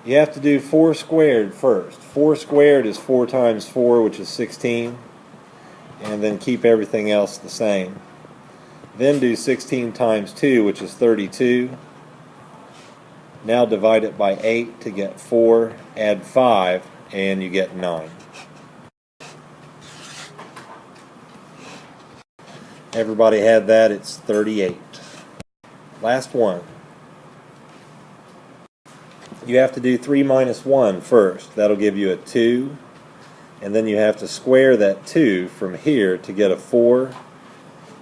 You have to do 4 squared first. 4 squared is 4 times 4, which is 16. And then keep everything else the same. Then do 16 times 2, which is 32. Now divide it by 8 to get 4. Add 5, and you get 9. Everybody had that. It's 38. Last one. You have to do 3 minus 1 first. That'll give you a 2. And then you have to square that 2 from here to get a 4.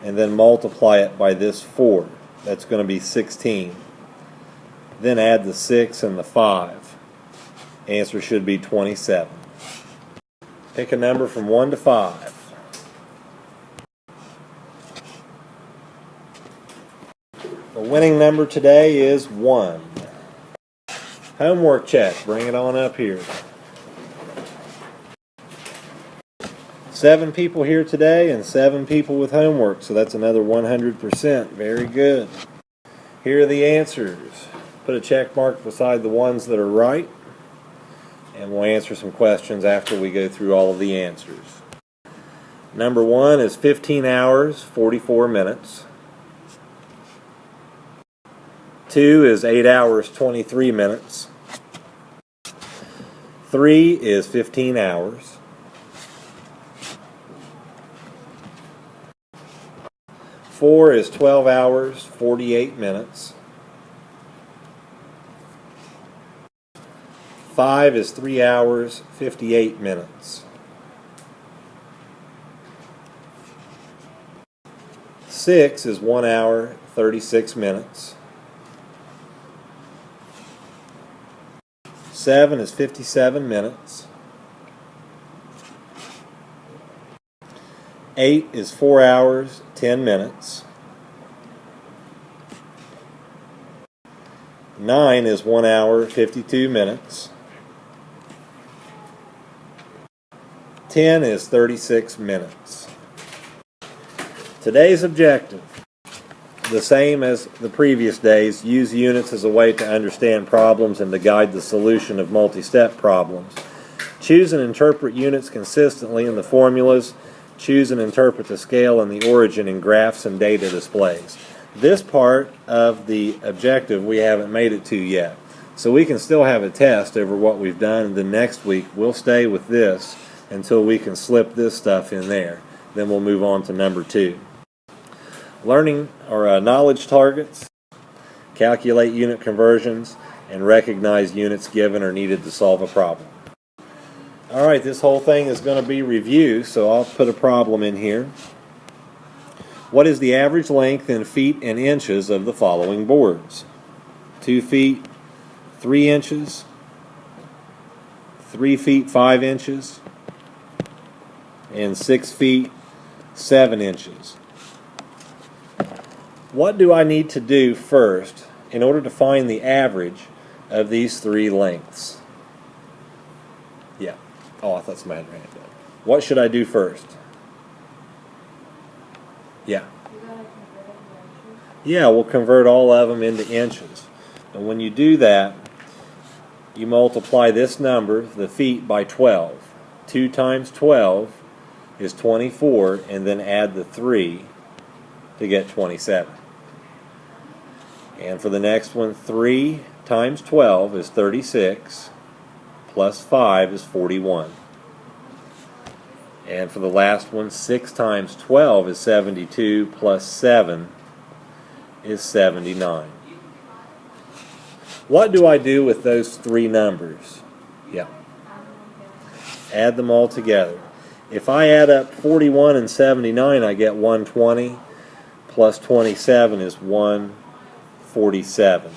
And then multiply it by this 4. That's going to be 16. Then add the 6 and the 5. Answer should be 27. Pick a number from 1 to 5. The winning number today is 1. Homework check. Bring it on up here. 7 people here today and 7 people with homework, so that's another 100%. Very good. Here are the answers. Put a check mark beside the ones that are right, and we'll answer some questions after we go through all of the answers. Number 1 is 15 hours, 44 minutes. 2 is 8 hours, 23 minutes. 3 is 15 hours. 4 is 12 hours, 48 minutes. 5 is 3 hours, 58 minutes. 6 is 1 hour, 36 minutes. 7 is 57 minutes. 8 is 4 hours, 10 minutes. 9 is 1 hour, 52 minutes. 10 is 36 minutes. Today's objective, the same as the previous days, use units as a way to understand problems and to guide the solution of multi-step problems. Choose and interpret units consistently in the formulas. Choose and interpret the scale and the origin in graphs and data displays. This part of the objective we haven't made it to yet. So we can still have a test over what we've done, and then next week we'll stay with this until we can slip this stuff in there. Then we'll move on to number 2. Learning or knowledge targets, calculate unit conversions, and recognize units given or needed to solve a problem. Alright, this whole thing is going to be review, so I'll put a problem in here. What is the average length in feet and inches of the following boards? 2 feet, 3 inches, 3 feet, 5 inches, and 6 feet, 7 inches. What do I need to do first in order to find the average of these 3 lengths? Yeah. Oh, I thought somebody had their hand up. What should I do first? Yeah. Yeah, we'll convert all of them into inches. And when you do that, you multiply this number, the feet, by 12. 2 times 12 is 24, and then add the 3 to get 27. And for the next one, 3 times 12 is 36, plus 5 is 41. And for the last one, 6 times 12 is 72, plus 7 is 79. What do I do with those 3 numbers? Yeah. Add them all together. If I add up 41 and 79, I get 120, plus 27 is 147.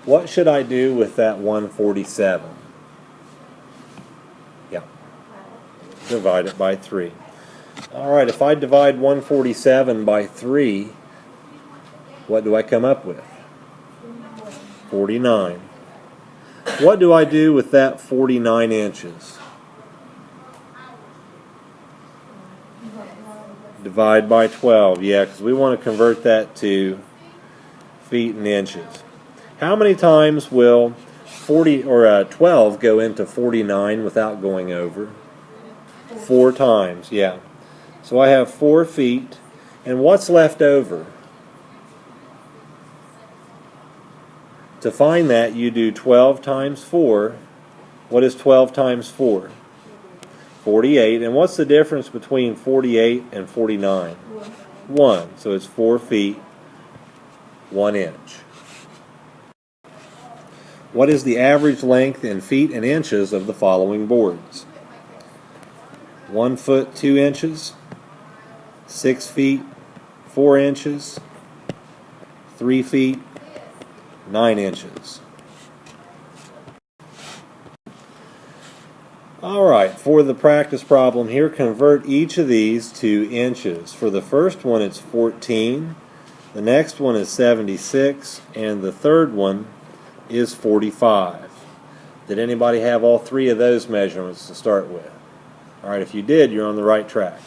What should I do with that 147? Yeah. Divide it by 3. Alright, if I divide 147 by 3, what do I come up with? 49. What do I do with that 49 inches? Divide by 12. Yeah, because we want to convert that to feet and inches. How many times will 12 go into 49 without going over? 4 times, yeah. So I have 4 feet, and what's left over? To find that, you do 12 times 4. What is 12 times 4? 48. And what's the difference between 48 and 49? 1. So it's 4 feet, 1 inch. What is the average length in feet and inches of the following boards? 1 foot, 2 inches, 6 feet, 4 inches, 3 feet, 9 inches. Alright, for the practice problem here, convert each of these to inches. For the first one it's 14, the next one is 76, and the third one is 45. Did anybody have all 3 of those measurements to start with? Alright, if you did, you're on the right track.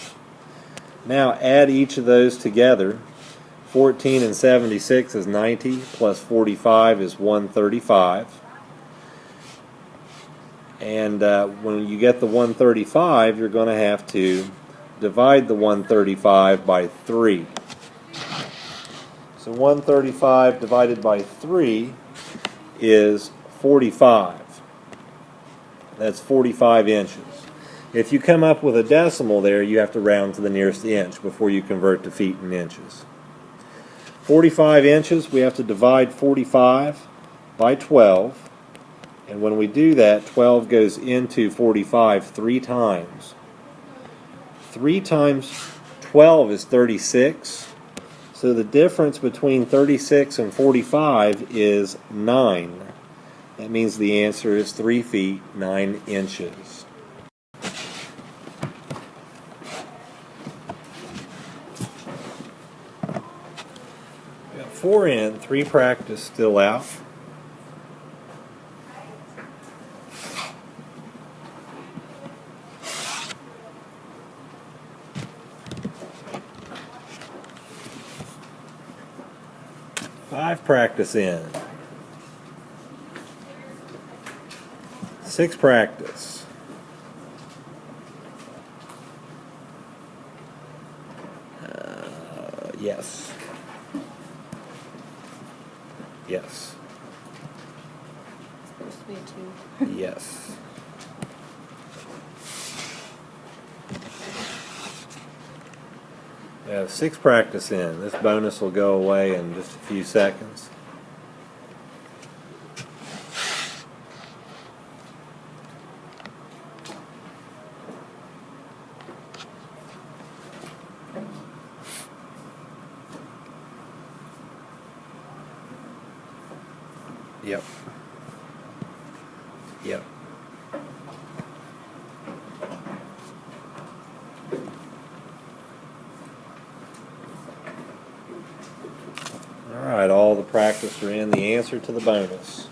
Now add each of those together. 14 and 76 is 90, plus 45 is 135. And when you get the 135, you're going to have to divide the 135 by 3. So 135 divided by 3 is 45. That's 45 inches. If you come up with a decimal there, you have to round to the nearest inch before you convert to feet and inches. 45 inches, we have to divide 45 by 12. And when we do that, 12 goes into 45 3 times. 3 times 12 is 36. So the difference between 36 and 45 is 9. That means the answer is 3 feet, 9 inches. We got 4 in, 3 practice still out. Five practice in. 6 practice. Yes. Yes. Supposed to be a 2. Yes. We have 6 practice in. This bonus will go away in just a few seconds. Yep. Yep. Alright, all the practice are in. The answer to the bonus.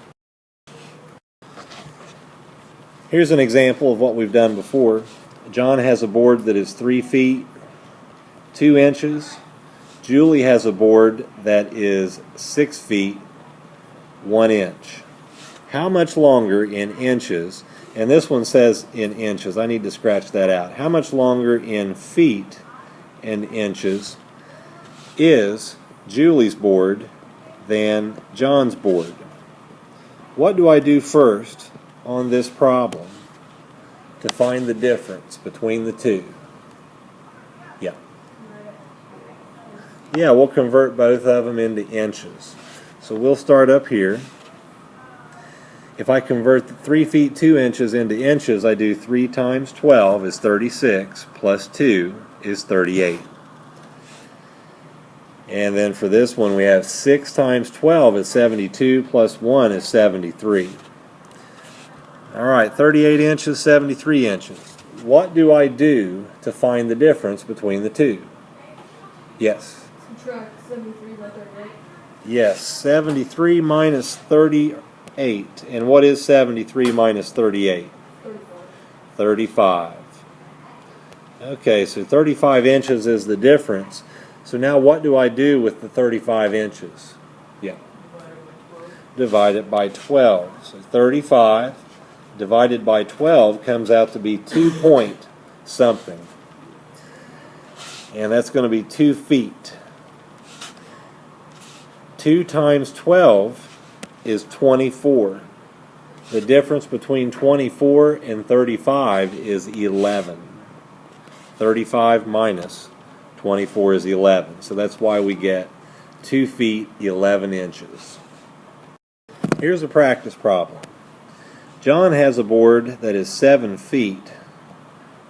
Here's an example of what we've done before. John has a board that is 3 feet, 2 inches. Julie has a board that is 6 feet, 1 inch. How much longer in inches, and this one says in inches, I need to scratch that out. How much longer in feet and inches is Julie's board than John's board? What do I do first on this problem to find the difference between the two? Yeah. Yeah, we'll convert both of them into inches. So we'll start up here. If I convert the 3 feet 2 inches into inches, I do 3 times 12 is 36, plus 2 is 38. And then for this one, we have 6 times 12 is 72, plus 1 is 73. Alright, 38 inches, 73 inches. What do I do to find the difference between the two? Yes? Subtract 73 by 38. Yes, 73 minus 38. And what is 73 minus 38? 35. Okay, so 35 inches is the difference. So now what do I do with the 35 inches? Yeah. divided by 12. So 35 divided by 12 comes out to be 2 point something. And that's going to be 2 feet. 2 times 12 is 24. The difference between 24 and 35 is 11. 35 minus 24 is 11. So that's why we get 2 feet 11 inches. Here's a practice problem. John has a board that is 7 feet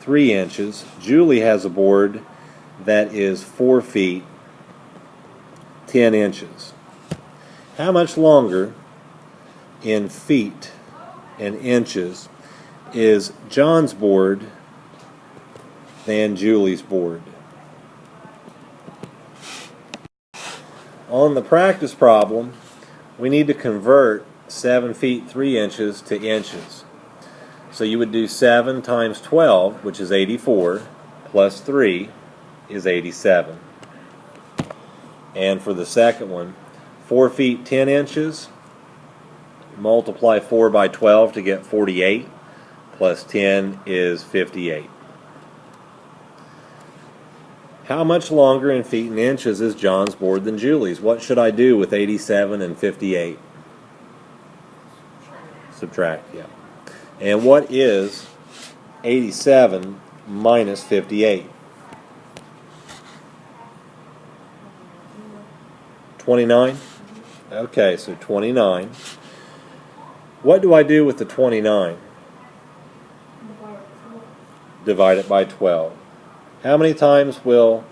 3 inches. Julie has a board that is 4 feet 10 inches. How much longer in feet and inches is John's board than Julie's board? On the practice problem, we need to convert 7 feet 3 inches to inches. So you would do 7 times 12, which is 84, plus 3 is 87. And for the second one, 4 feet 10 inches, multiply 4 by 12 to get 48, plus 10 is 58. How much longer in feet and inches is John's board than Julie's? What should I do with 87 and 58? Subtract, yeah. And what is 87 minus 58? 29? Okay, so 29. What do I do with the 29? Divide it by 12. How many times will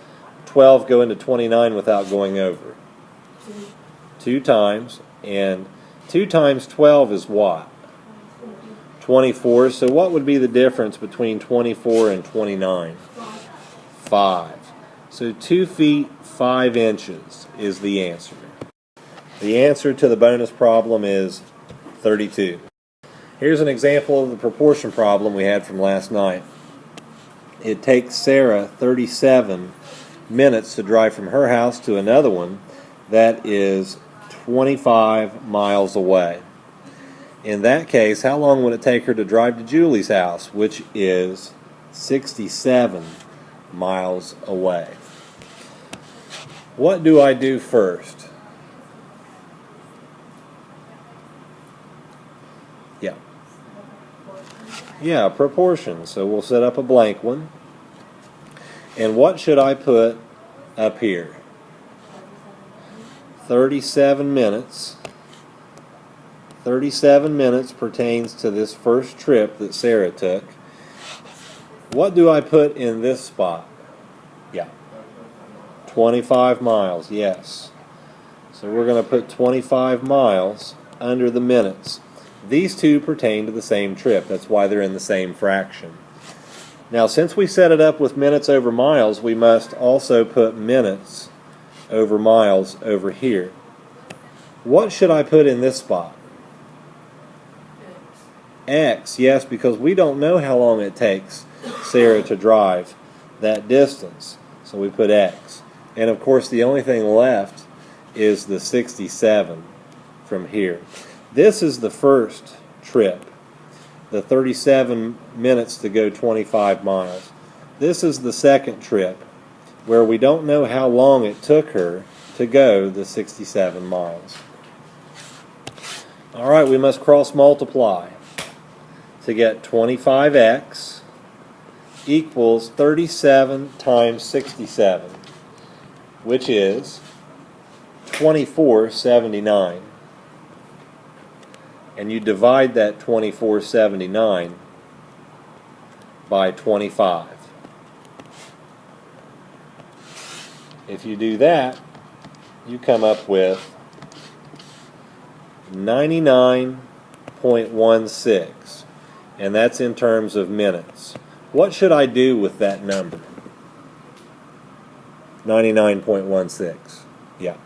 12 go into 29 without going over? 2 times. And 2 times 12 is what? 24. So what would be the difference between 24 and 29? 5. So 2 feet 5 inches is the answer. The answer to the bonus problem is 32. Here's an example of the proportion problem we had from last night. It takes Sarah 37 minutes to drive from her house to another one that is 25 miles away. In that case, how long would it take her to drive to Julie's house, which is 67 miles away? What do I do first? Yeah, proportion. So we'll set up a blank one. And what should I put up here? 37 minutes. 37 minutes pertains to this first trip that Sarah took. What do I put in this spot? Yeah. 25 miles, yes. So we're going to put 25 miles under the minutes. These two pertain to the same trip. That's why they're in the same fraction. Now, since we set it up with minutes over miles, we must also put minutes over miles over here. What should I put in this spot? X, yes, because we don't know how long it takes Sarah to drive that distance. So we put X. And of course, the only thing left is the 67 from here. This is the first trip, the 37 minutes to go 25 miles. This is the second trip, where we don't know how long it took her to go the 67 miles. All right, we must cross multiply to get 25x equals 37 times 67, which is 2479. And you divide that 2479 by 25. If you do that, you come up with 99.16, and that's in terms of minutes. What should I do with that number? 99.16. Yeah.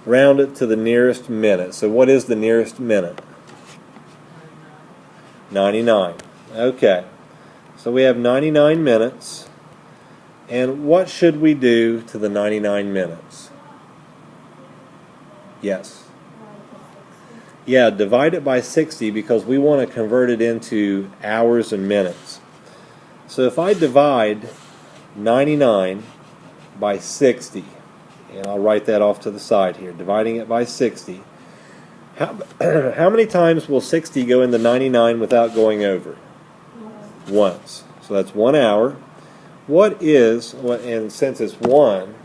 Round it to the nearest minute. So what is the nearest minute? 99. Okay. So we have 99 minutes. And what should we do to the 99 minutes? Yes. Yeah, divide it by 60 because we want to convert it into hours and minutes. So if I divide 99 by 60, and I'll write that off to the side here, dividing it by 60, how many times will 60 go into 99 without going over? Once. So that's 1 hour. And since it's 1,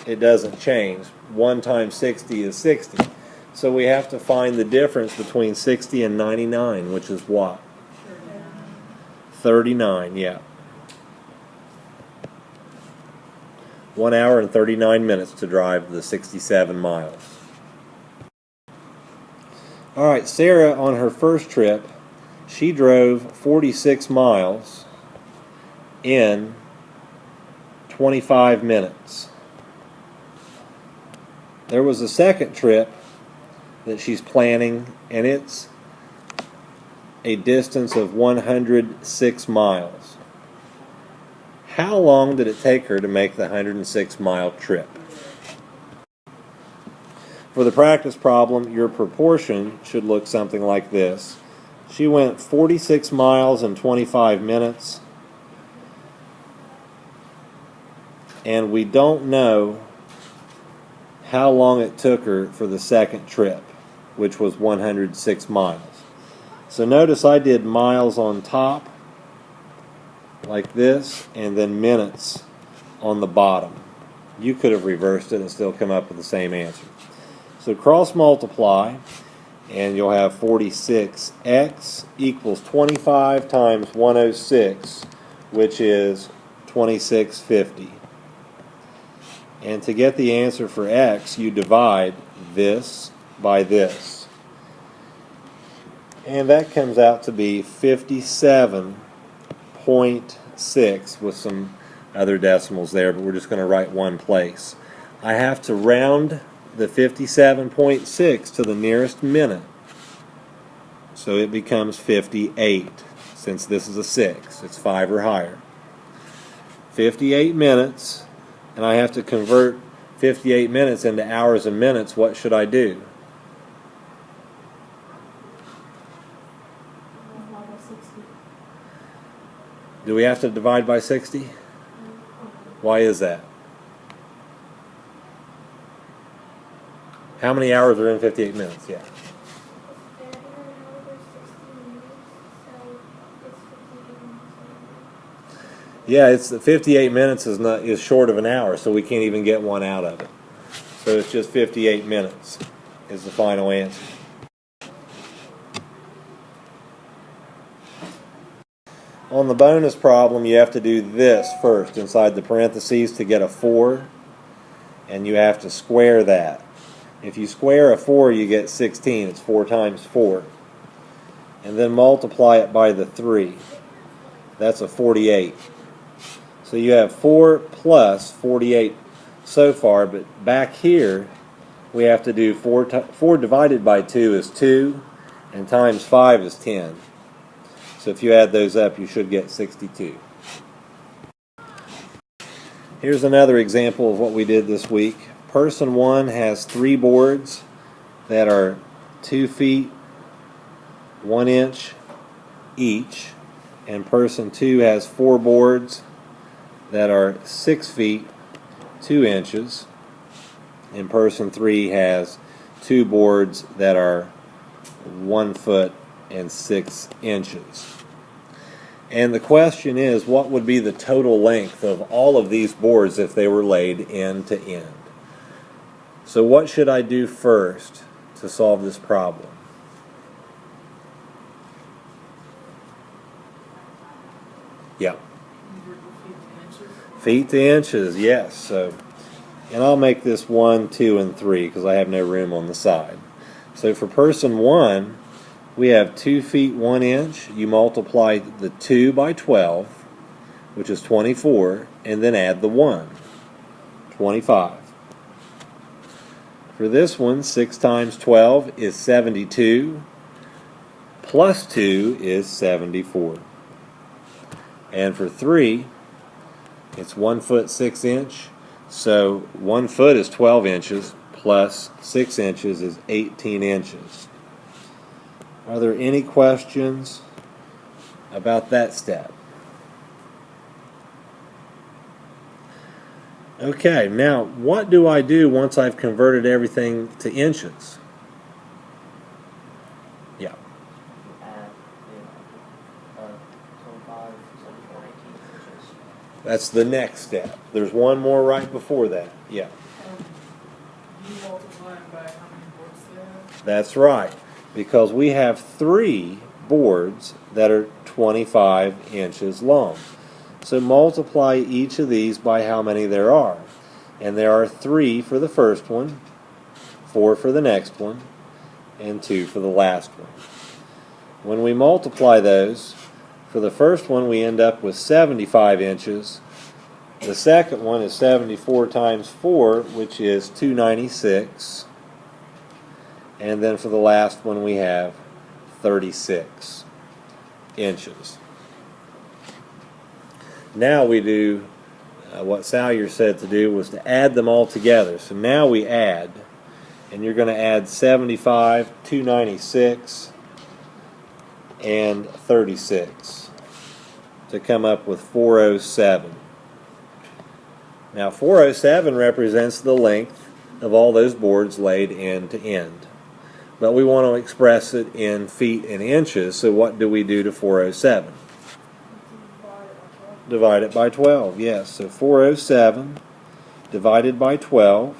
it doesn't change. 1 times 60 is 60. So we have to find the difference between 60 and 99, which is what? 39, yeah. 1 hour and 39 minutes to drive the 67 miles. All right, Sarah, on her first trip, she drove 46 miles in 25 minutes. There was a second trip that she's planning, and it's a distance of 106 miles. How long did it take her to make the 106-mile trip? For the practice problem, your proportion should look something like this. She went 46 miles in 25 minutes, and we don't know how long it took her for the second trip, which was 106 miles. So notice I did miles on top, like this, and then minutes on the bottom. You could have reversed it and still come up with the same answer. So cross multiply, and you'll have 46x equals 25 times 106, which is 2650. And to get the answer for x, you divide this by this. And that comes out to be 57.6 with some other decimals there, but we're just going to write one place. I have to round the 57.6 to the nearest minute. So it becomes 58. Since this is a 6, it's 5 or higher. 58 minutes, and I have to convert 58 minutes into hours and minutes. What should I do? Do we have to divide by 60? Why is that? How many hours are in 58 minutes? Yeah. Yeah, it's 58 minutes is short of an hour, so we can't even get one out of it. So it's just 58 minutes is the final answer. On the bonus problem, you have to do this first inside the parentheses to get a 4, and you have to square that. If you square a 4, you get 16. It's 4 times 4. And then multiply it by the 3. That's a 48. So you have 4 plus 48 so far, but back here we have to do 4 divided by 2 is 2, and times 5 is 10. So if you add those up, you should get 62. Here's another example of what we did this week. Person 1 has 3 boards that are 2 feet, 1 inch each, and person 2 has 4 boards that are 6 feet, 2 inches, and person 3 has 2 boards that are 1 foot and 6 inches. And the question is, what would be the total length of all of these boards if they were laid end to end? So what should I do first to solve this problem? Yeah. Feet to inches, yes. So, and I'll make this 1, 2, and 3 because I have no room on the side. So for person 1, we have 2 feet 1 inch. You multiply the 2 by 12, which is 24, and then add the 1, 25. For this one, 6 times 12 is 72, plus 2 is 74. And for 3, it's 1 foot 6 inch, so 1 foot is 12 inches, plus 6 inches is 18 inches. Are there any questions about that step? Okay, now what do I do once I've converted everything to inches? Yeah. Add, 25, 74, 18 inches. That's the next step. There's one more right before that. Yeah. You multiply them by how many boards they have? That's right. Because we have 3 boards that are 25 inches long. So multiply each of these by how many there are. And there are 3 for the first one, 4 for the next one, and 2 for the last one. When we multiply those, for the first one we end up with 75 inches. The second one is 74 times 4, which is 296. And then for the last one we have 36 inches. Now we do what Salyer said to do, was to add them all together. So now we add, and you're going to add 75, 296, and 36 to come up with 407. Now 407 represents the length of all those boards laid end to end. But we want to express it in feet and inches, so what do we do to 407? Divide it by 12, yes. So 407 divided by 12.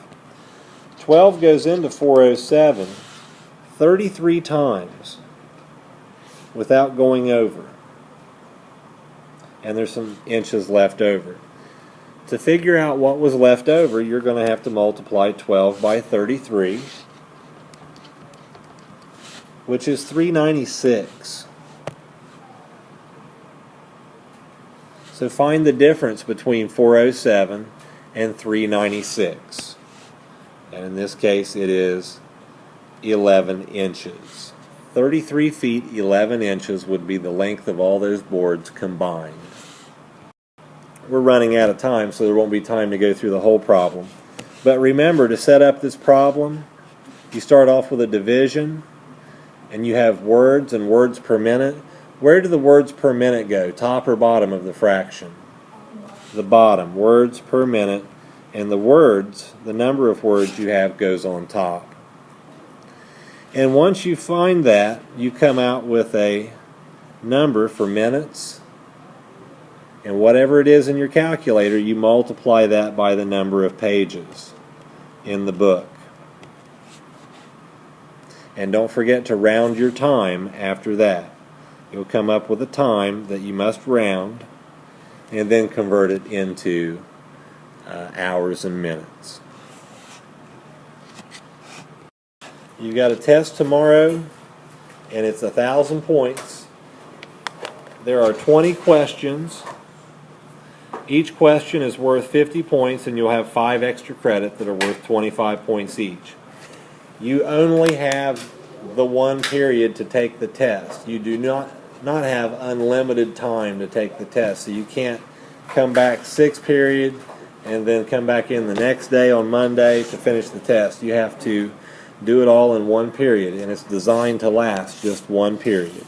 12 goes into 407 33 times without going over. And there's some inches left over. To figure out what was left over, you're going to have to multiply 12 by 33, which is 396. So find the difference between 407 and 396. And in this case it is 11 inches. 33 feet 11 inches would be the length of all those boards combined. We're running out of time, so there won't be time to go through the whole problem. But remember, to set up this problem, you start off with a division, and you have words and words per minute. Where do the words per minute go? Top or bottom of the fraction? The bottom. Words per minute. And the words, the number of words you have, goes on top. And once you find that, you come out with a number for minutes. And whatever it is in your calculator, you multiply that by the number of pages in the book. And don't forget to round your time after that. You'll come up with a time that you must round and then convert it into hours and minutes. You've got a test tomorrow, and it's 1,000 points. There are 20 questions. Each question is worth 50 points, and you'll have 5 extra credit that are worth 25 points each. You only have the one period to take the test. You do not have unlimited time to take the test, so you can't come back 6 period and then come back in the next day on Monday to finish the test. You have to do it all in one period, and it's designed to last just one period.